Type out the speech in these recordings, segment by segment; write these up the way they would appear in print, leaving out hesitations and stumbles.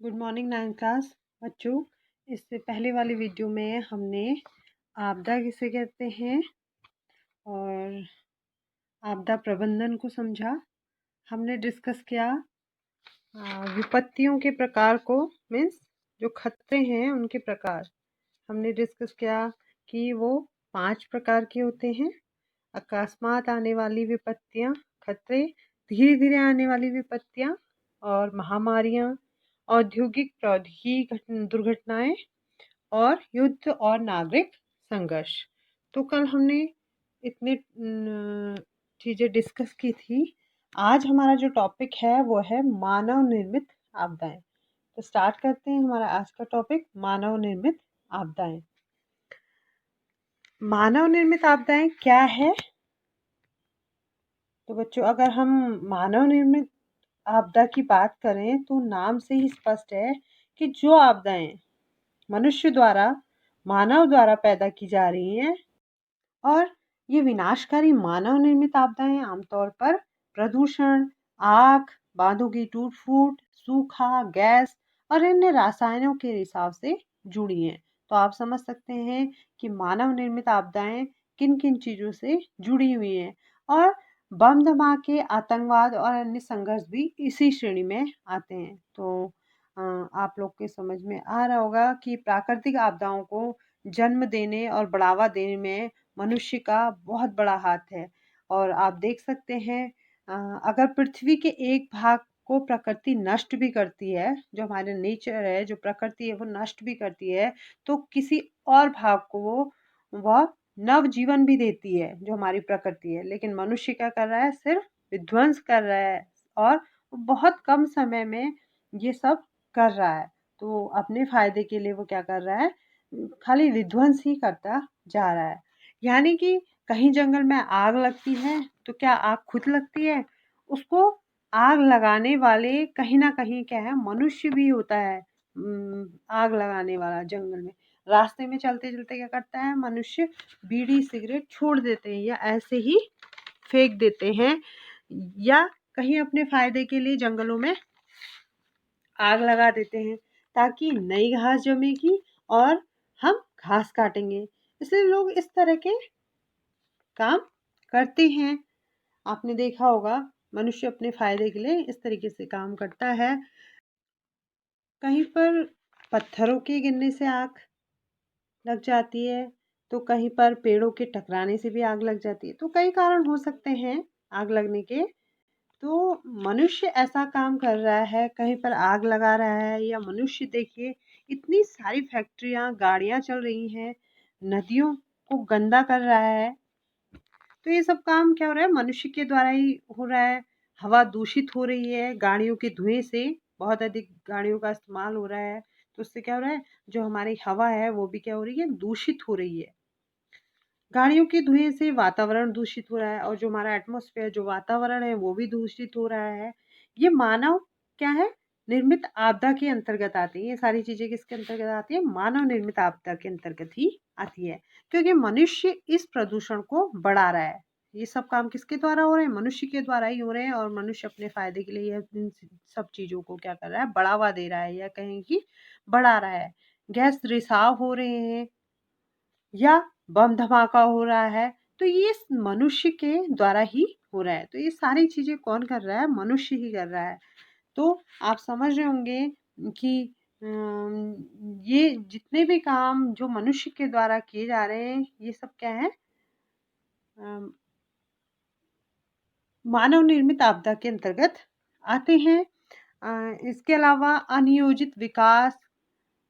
Good morning 9th class बच्चों। इससे पहले वाली वीडियो में हमने आपदा किसे कहते हैं और आपदा प्रबंधन को समझा। हमने डिस्कस किया विपत्तियों के प्रकार को, मीन्स जो खतरे हैं उनके प्रकार। हमने डिस्कस किया कि वो 5 प्रकार के होते हैं। अकस्मात आने वाली विपत्तियाँ, खतरे, धीरे धीरे आने वाली विपत्तियाँ और महामारियाँ, औद्योगिक प्रौद्योगिकी दुर्घटनाएं और युद्ध और नागरिक संघर्ष। तो कल हमने इतने चीज़ें डिस्कस की थी। आज हमारा जो टॉपिक है वो है मानव निर्मित आपदाएं। तो स्टार्ट करते हैं हमारा आज का टॉपिक, मानव निर्मित आपदाएं। मानव निर्मित आपदाएं क्या है? तो बच्चों, अगर हम मानव निर्मित आपदा की बात करें तो नाम से ही स्पष्ट है कि जो आपदाएं मनुष्य द्वारा, मानव द्वारा पैदा की जा रही हैं, और ये विनाशकारी मानव निर्मित आपदाएं आमतौर पर प्रदूषण, आग, बांधों की टूट फूट, सूखा, गैस और अन्य रसायनों के रिसाव से जुड़ी हैं। तो आप समझ सकते हैं कि मानव निर्मित आपदाएं किन किन चीज़ों से जुड़ी हुई हैं। और बम धमाके, आतंकवाद और अन्य संघर्ष भी इसी श्रेणी में आते हैं। तो आप लोग के समझ में आ रहा होगा कि प्राकृतिक आपदाओं को जन्म देने और बढ़ावा देने में मनुष्य का बहुत बड़ा हाथ है। और आप देख सकते हैं, अगर पृथ्वी के एक भाग को प्रकृति नष्ट भी करती है, जो हमारे नेचर है, जो प्रकृति है वो नष्ट भी करती है, तो किसी और भाग को वह नव जीवन भी देती है, जो हमारी प्रकृति है। लेकिन मनुष्य क्या कर रहा है? सिर्फ विध्वंस कर रहा है, और बहुत कम समय में ये सब कर रहा है। तो अपने फायदे के लिए वो क्या कर रहा है? खाली विध्वंस ही करता जा रहा है। यानी कि कहीं जंगल में आग लगती है तो क्या आग खुद लगती है? उसको आग लगाने वाले कहीं ना कहीं क्या है, मनुष्य भी होता है। आग लगाने वाला जंगल में रास्ते में चलते चलते क्या करता है मनुष्य? बीड़ी सिगरेट छोड़ देते हैं या ऐसे ही फेंक देते हैं, या कहीं अपने फायदे के लिए जंगलों में आग लगा देते हैं ताकि नई घास जमेगी और हम घास काटेंगे। इसलिए लोग इस तरह के काम करते हैं। आपने देखा होगा मनुष्य अपने फायदे के लिए इस तरीके से काम करता है। कहीं पर पत्थरों के गिरने से आग लग जाती है, तो कहीं पर पेड़ों के टकराने से भी आग लग जाती है। तो कई कारण हो सकते हैं आग लगने के। तो मनुष्य ऐसा काम कर रहा है, कहीं पर आग लगा रहा है, या मनुष्य देखिए इतनी सारी फैक्ट्रियां, गाड़ियां चल रही हैं, नदियों को गंदा कर रहा है। तो ये सब काम क्या हो रहा है? मनुष्य के द्वारा ही हो रहा है। हवा दूषित हो रही है गाड़ियों के धुएं से, बहुत अधिक गाड़ियों का इस्तेमाल हो रहा है। तो उससे क्या हो रहा है? जो हमारी हवा है वो भी क्या हो रही है? दूषित हो रही है। गाड़ियों के धुएं से वातावरण दूषित हो रहा है, और जो हमारा एटमॉस्फेयर, जो वातावरण है वो भी दूषित हो रहा है। ये मानव क्या है? निर्मित आपदा के अंतर्गत आती है। ये सारी चीजें किसके अंतर्गत आती है? मानव निर्मित आपदा के अंतर्गत ही आती है, क्योंकि मनुष्य इस प्रदूषण को बढ़ा रहा है। ये सब काम किसके द्वारा हो रहे हैं? मनुष्य के द्वारा ही हो रहे हैं। और मनुष्य अपने फायदे के लिए इन सब चीजों को क्या कर रहा है? बढ़ावा दे रहा है, या कहें कि बढ़ा रहा है। गैस रिसाव हो रहे हैं, या बम धमाका हो रहा है, तो ये मनुष्य के द्वारा ही हो रहा है। तो ये सारी चीजें कौन कर रहा है? मनुष्य ही कर रहा है। तो आप समझ रहे होंगे कि ये जितने भी काम जो मनुष्य के द्वारा किए जा रहे हैं, ये सब क्या है? अम, मानव निर्मित आपदा के अंतर्गत आते हैं। इसके अलावा अनियोजित विकास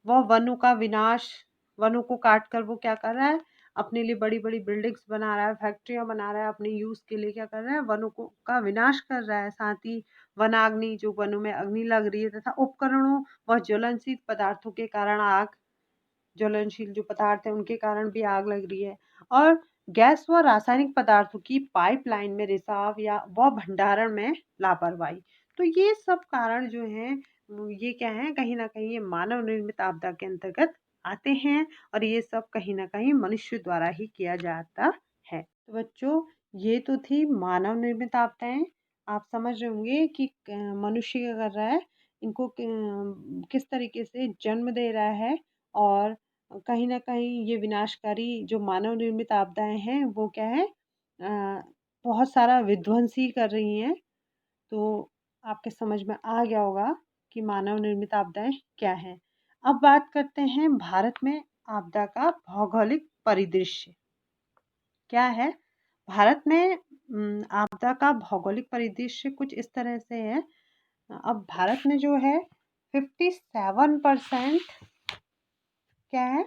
व वनों का विनाश, वनों को काट कर वो क्या कर रहा है? अपने लिए बड़ी बड़ी बिल्डिंग्स बना रहा है, फैक्ट्रियां बना रहा है, अपने यूज के लिए क्या कर रहा है? वनों को का विनाश कर रहा है। साथ ही वनाग्नि, जो वनों में अग्नि लग रही है, तथा उपकरणों व ज्वलनशील पदार्थों के कारण आग, ज्वलनशील जो पदार्थ है उनके कारण भी आग लग रही है। और गैस व रासायनिक पदार्थों की पाइपलाइन में रिसाव या व भंडारण में लापरवाही। तो ये सब कारण जो हैं ये क्या है? कहीं ना कहीं ये मानव निर्मित आपदा के अंतर्गत आते हैं, और ये सब कहीं ना कहीं मनुष्य द्वारा ही किया जाता है। तो बच्चों, ये तो थी मानव निर्मित आपदाएं। आप समझ रहे होंगे कि मनुष्य क्या कर रहा है? इनको किस तरीके से जन्म दे रहा है और कहीं न कहीं ये विनाशकारी जो मानव निर्मित आपदाएँ हैं वो क्या है बहुत सारा विध्वंस ही कर रही हैं। तो आपके समझ में आ गया होगा कि मानव निर्मित आपदाएँ क्या हैं। अब बात करते हैं भारत में आपदा का भौगोलिक परिदृश्य क्या है? भारत में आपदा का भौगोलिक परिदृश्य कुछ इस तरह से है। अब भारत में जो है 57% क्या है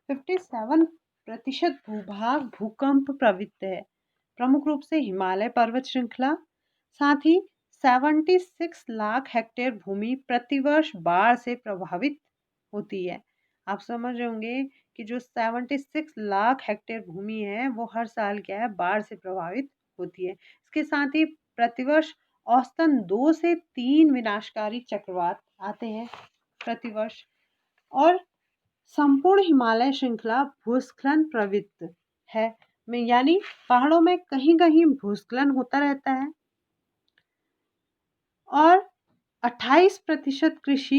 57% भूभाग भूकंप प्रवृत्त है। प्रमुख रूप से हिमालय पर्वत श्रृंखला, साथ ही 76 लाख हेक्टेयर भूमि प्रतिवर्ष बाढ़ से प्रभावित होती है। आप समझ रहे होंगे कि जो 76 लाख हेक्टेयर भूमि है वो हर साल क्या है बाढ़ से प्रभावित होती है। इसके साथ ही प्रतिवर्ष औसतन 2 से 3 विनाशकारी चक्रवात आते हैं प्रतिवर्ष और संपूर्ण हिमालय श्रृंखला भूस्खलन प्रवृत्त है में यानी पहाड़ों में कहीं कहीं भूस्खलन होता रहता है और 28% कृषि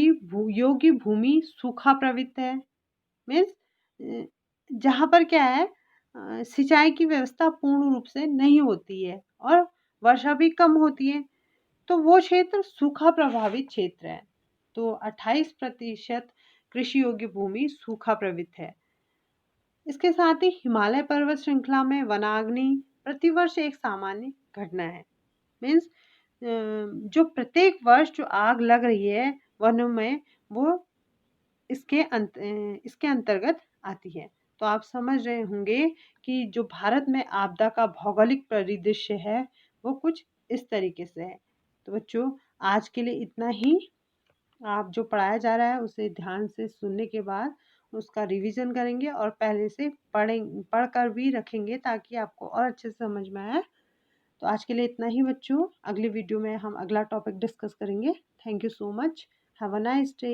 योग्य भूमि सूखा प्रवृत्त है। मीन्स जहाँ पर क्या है सिंचाई की व्यवस्था पूर्ण रूप से नहीं होती है और वर्षा भी कम होती है, तो वो क्षेत्र सूखा प्रभावित क्षेत्र है। तो 28% कृषि योग्य भूमि सूखा प्रवृत्त है। इसके साथ ही हिमालय पर्वत श्रृंखला में वनाग्नि प्रतिवर्ष एक सामान्य घटना है। मीन्स जो प्रत्येक वर्ष जो आग लग रही है वनों में वो इसके अंतर्गत आती है। तो आप समझ रहे होंगे कि जो भारत में आपदा का भौगोलिक परिदृश्य है वो कुछ इस तरीके से है। तो बच्चों आज के लिए इतना ही। आप जो पढ़ाया जा रहा है उसे ध्यान से सुनने के बाद उसका रिवीजन करेंगे और पहले से पढ़कर भी रखेंगे ताकि आपको और अच्छे से समझ में आए। तो आज के लिए इतना ही बच्चों। अगली वीडियो में हम अगला टॉपिक डिस्कस करेंगे। Thank you so much. Have a nice day.